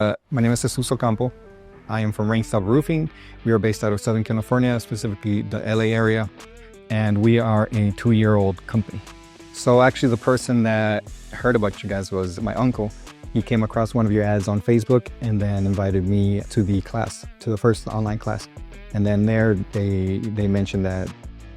My name is Jesus Ocampo. I am from Rainstop Roofing. We are based out of Southern California, specifically the LA area, and we are a 2-year-old company. So actually the person that heard about you guys was my uncle. He came across one of your ads on Facebook and then invited me to the class, to the first online class. And then there they mentioned that,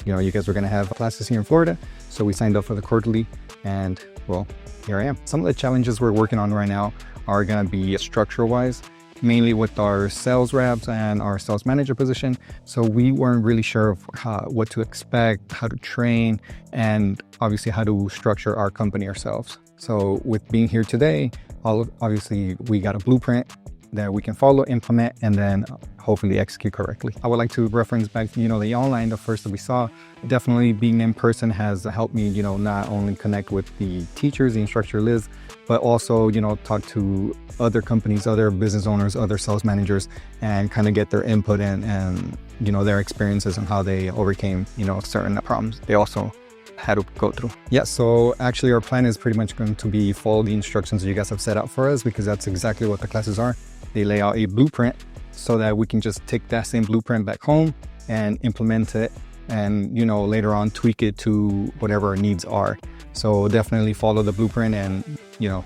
you guys were gonna have classes here in Florida. So we signed up for the quarterly and well, here I am. Some of the challenges we're working on right now are gonna be structure-wise, mainly with our sales reps and our sales manager position. So we weren't really sure of what to expect, how to train, and obviously how to structure our company ourselves. So with being here today, obviously we got a blueprint that we can follow, implement, and then hopefully execute correctly. I would like to reference back to, the online, the first that we saw. Definitely being in person has helped me, not only connect with the teachers, the instructor Liz, but also, talk to other companies, other business owners, other sales managers, and kind of get their input and their experiences and how they overcame, certain problems they also had to go through. Yeah, so actually our plan is pretty much going to be follow the instructions you guys have set out for us, because that's exactly what the classes are. They lay out a blueprint so that we can just take that same blueprint back home and implement it and, later on tweak it to whatever our needs are. So definitely follow the blueprint and,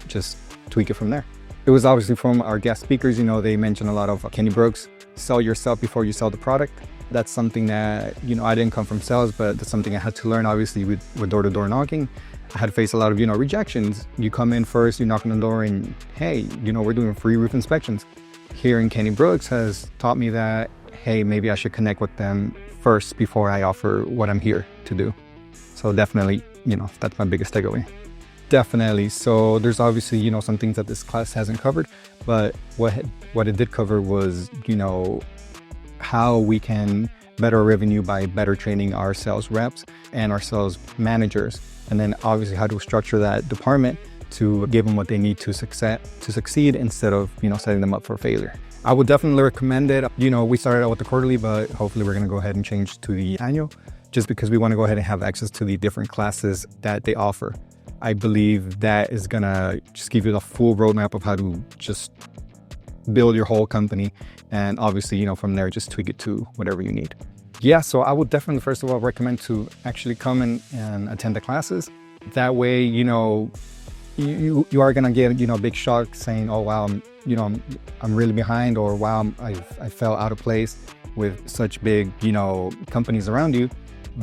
just tweak it from there. It was obviously from our guest speakers, they mentioned a lot of Kenny Brooks, sell yourself before you sell the product. That's something that, I didn't come from sales, but that's something I had to learn, obviously, with door-to-door knocking. I had to face a lot of, rejections. You come in first, you knock on the door and, hey, we're doing free roof inspections. Hearing Kenny Brooks has taught me that, hey, maybe I should connect with them first before I offer what I'm here to do. So definitely, that's my biggest takeaway. Definitely. So there's obviously, some things that this class hasn't covered, but what it did cover was, how we can better revenue by better training our sales reps and our sales managers. And then obviously how to structure that department to give them what they need to succeed instead of, setting them up for failure. I would definitely recommend it. We started out with the quarterly, but hopefully we're going to go ahead and change to the annual, just because we want to go ahead and have access to the different classes that they offer. I believe that is going to just give you the full roadmap of how to just build your whole company. And obviously, from there, just tweak it to whatever you need. Yeah, so I would definitely, first of all, recommend to actually come and attend the classes. That way, you are gonna get, a big shock saying, oh, wow, I'm really behind, or wow, I fell out of place with such big, companies around you.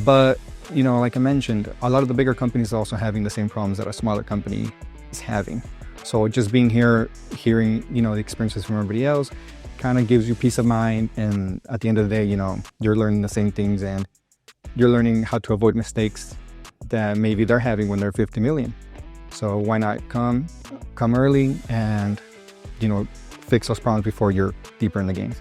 But, like I mentioned, a lot of the bigger companies are also having the same problems that a smaller company is having. So just being here, hearing, the experiences from everybody else kind of gives you peace of mind. And at the end of the day, you're learning the same things and you're learning how to avoid mistakes that maybe they're having when they're 50 million. So why not come early and, fix those problems before you're deeper in the game.